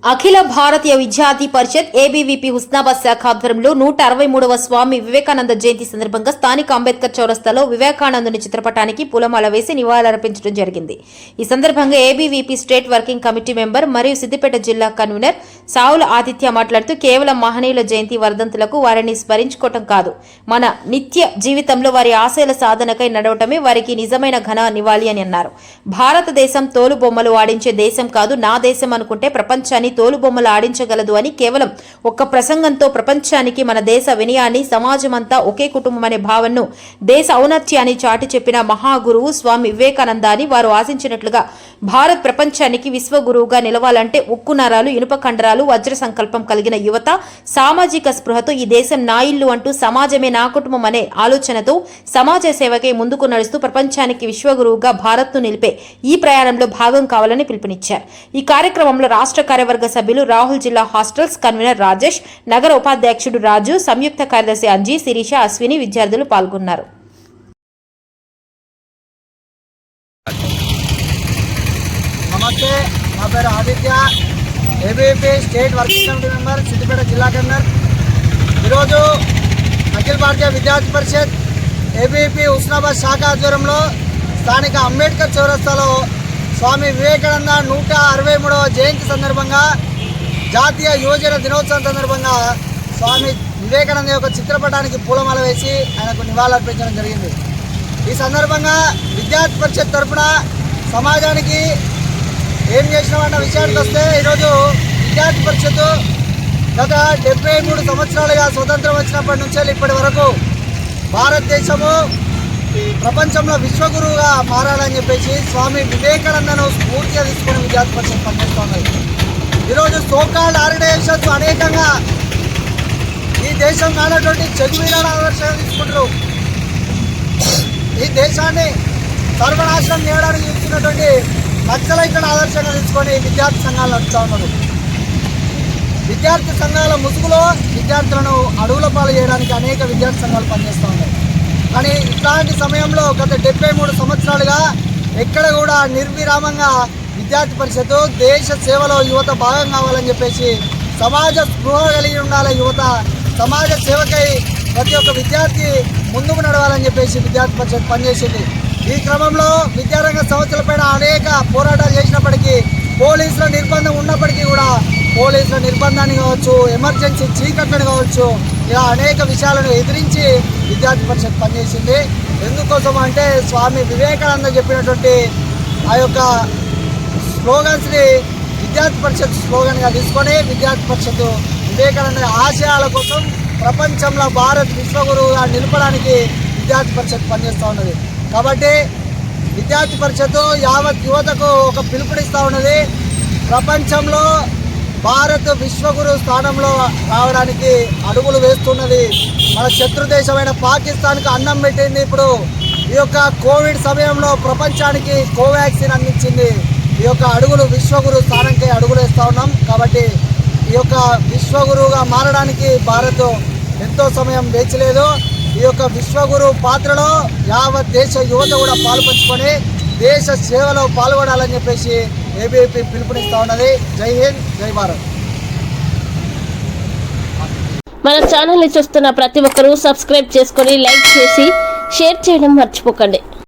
అఖిల భారతీయ విద్యార్థి పరిషత్ ఏబీవీపీ హుస్నాబాద్ శాఖ ఆధ్వర్యంలో 163వ స్వామి వివేకానంద జయంతి సందర్భంగా స్థానిక అంబేద్కర్ చౌరస్తాలో వివేకానందుని చిత్రపటానికి పూలమాల వేసి నివాళులర్పించడం జరిగింది. ఈ సందర్భంగా ABVP state working committee member మరియు సిద్దిపేట జిల్లా కన్వీనర్ సావుల ఆదిత్య మాట్లాడుతూ కేవలం మహనీయుల జయంతి వర్ధంతులకు వారిని స్మరించుకోవటం కాదు, మన నిత్య జీవితంలో వారి ఆశయాల సాధనకై నడవటమే వారికి నిజమైన ఘన నివాళి అని అన్నారు. భారతదేశం తోలుబొమ్మలు ఆడించే దేశం కాదు, నా దేశం అనుకుంటే ప్రపంచాన్ని తోలుబొమ్మలు ఆడించగలదు అని కేవలం ఒక్క ప్రసంగంతో ప్రపంచానికి మన దేశ వినయాన్ని, సమాజమంతా ఒకే కుటుంబం అనే భావనను, దేశ ఔన్నత్యాన్ని చాటి చెప్పిన మహాగురువు స్వామి వివేకానంద అని వారు ఆశించినట్లుగా భారత్ ప్రపంచానికి విశ్వగురువుగా నిలవాలంటే ఉక్కు నరాలు, ఇనుప కండరాలు, వజ్ర సంకల్పం కలిగిన యువత, సామాజిక స్పృహతో ఈ దేశం నా ఇల్లు అంటూ సమాజమే నా కుటుంబం అనే ఆలోచనతో సమాజ సేవకై ముందుకు నడుస్తూ ప్రపంచానికి విశ్వగురువుగా భారత్ను నిలిపే ఈ ప్రయాణంలో భాగం కావాలని పిలుపునిచ్చారు. ఈ కార్యక్రమంలో రాష్ట్ర కార్యవర్గ సభ్యులు రాహుల్, జిల్లా హాస్టల్స్ కన్వీనర్ రాజేష్, నగర ఉపాధ్యక్షుడు రాజు, సంయుక్త కార్యదర్శి అంజీ, శిరీష, అశ్విని విద్యార్థులు పాల్గొన్నారు. నమస్తే, నా పేరు Aditya, ABVP state working committee member, Siddipet జిల్లా కన్వీనర్. ఈరోజు అఖిల భారతీయ విద్యార్థి పరిషత్ ఏబీవీపీ హుస్నాబాద్ శాఖ ఆధ్వర్యంలో స్థానిక అంబేద్కర్ చౌరస్తాలో స్వామి వివేకానంద 163వ జయంతి సందర్భంగా, జాతీయ యువజన దినోత్సవం సందర్భంగా స్వామి వివేకానంద యొక్క చిత్రపటానికి పూలమాల వేసి ఆయనకు నివాళులర్పించడం జరిగింది. ఈ సందర్భంగా విద్యార్థి పరిషత్ తరఫున సమాజానికి ఏం చేసినామన్న విషయానికి వస్తే, ఈరోజు విద్యార్థి పరిషత్ గత 73 సంవత్సరాలుగా స్వతంత్రం వచ్చినప్పటి నుంచి ఇప్పటి వరకు భారతదేశము ప్రపంచంలో విశ్వగురువుగా మారాలని చెప్పేసి స్వామి వివేకానందను స్ఫూర్తిగా తీసుకుని విద్యార్థి పరిషత్ పనిచేస్తున్నది. ఈరోజు సోకాల్డ్ ఆర్గనైజేషన్స్ అనేకంగా ఈ దేశం కానటువంటి చదువులను ఆదర్శంగా తీసుకుంటారు. ఈ దేశాన్ని సర్వనాశనం చేయడానికి చూస్తున్నటువంటి నక్సలైట్లను ఆదర్శంగా తీసుకొని విద్యార్థి సంఘాలు నడుస్తూ ఉన్నారు. విద్యార్థి సంఘాల ముసుగులో విద్యార్థులను అడవుల పాలు చేయడానికి అనేక విద్యార్థి సంఘాలు పనిచేస్తూ ఉన్నాయి. కానీ ఇట్లాంటి సమయంలో గత 73 సంవత్సరాలుగా ఎక్కడ కూడా నిర్విరామంగా విద్యార్థి పరిషత్తు దేశ సేవలో యువత భాగం కావాలని చెప్పేసి, సమాజ స్పృహ కలిగి ఉండాలి యువత, సమాజ సేవకై ప్రతి ఒక్క విద్యార్థి ముందుకు నడవాలని చెప్పేసి విద్యార్థి పరిషత్ పనిచేసింది. ఈ క్రమంలో విద్యారంగ సంస్థలపైన అనేక పోరాటాలు చేసినప్పటికీ, పోలీసుల నిర్బంధం ఉన్నప్పటికీ కూడా పోలీసుల నిర్బంధాన్ని కావచ్చు, ఎమర్జెన్సీ చీకట్లను కావచ్చు, ఇలా అనేక విషయాలను ఎదిరించి విద్యార్థి పరిషత్ పనిచేసింది. ఎందుకోసం అంటే స్వామి వివేకానంద చెప్పినటువంటి ఆ యొక్క స్లోగన్స్ని విద్యార్థి పరిషత్ స్లోగన్గా తీసుకొని విద్యార్థి పరిషత్ వివేకానంద ఆశయాల కోసం ప్రపంచంలో భారత్ విశ్వగురువుగా నిలపడానికి విద్యార్థి పరిషత్ పనిచేస్తూ ఉన్నది. కాబట్టి విద్యార్థి పరిషత్తు యావత్ యువతకు ఒక పిలుపునిస్తూ ఉన్నది. ప్రపంచంలో భారత్ విశ్వగురు స్థానంలో రావడానికి అడుగులు వేస్తున్నది. మన శత్రు దేశమైన పాకిస్తాన్కు అన్నం పెట్టింది. ఇప్పుడు ఈ యొక్క కోవిడ్ సమయంలో ప్రపంచానికి కోవాక్సిన్ అందించింది. ఈ యొక్క అడుగులు విశ్వగురు స్థానంకి అడుగులు వేస్తూ ఉన్నాం. కాబట్టి ఈ యొక్క విశ్వగురువుగా మారడానికి భారత్ ఎంతో సమయం వేచలేదు. ఈ యొక్క విశ్వగురు పాత్రలో యావత్ దేశ యువత కూడా పాల్పంచుకొని దేశ సేవలో పాల్గొనాలని చెప్పేసి ఏబీవీపీ పిలుపునిస్తూ ఉన్నది. జై హింద్, జై భారత్. మన ఛానల్ని చూస్తున్న ప్రతి ఒక్కరూ సబ్స్క్రైబ్ చేసుకొని, లైక్ చేసి, షేర్ చేయడం మర్చిపోకండి.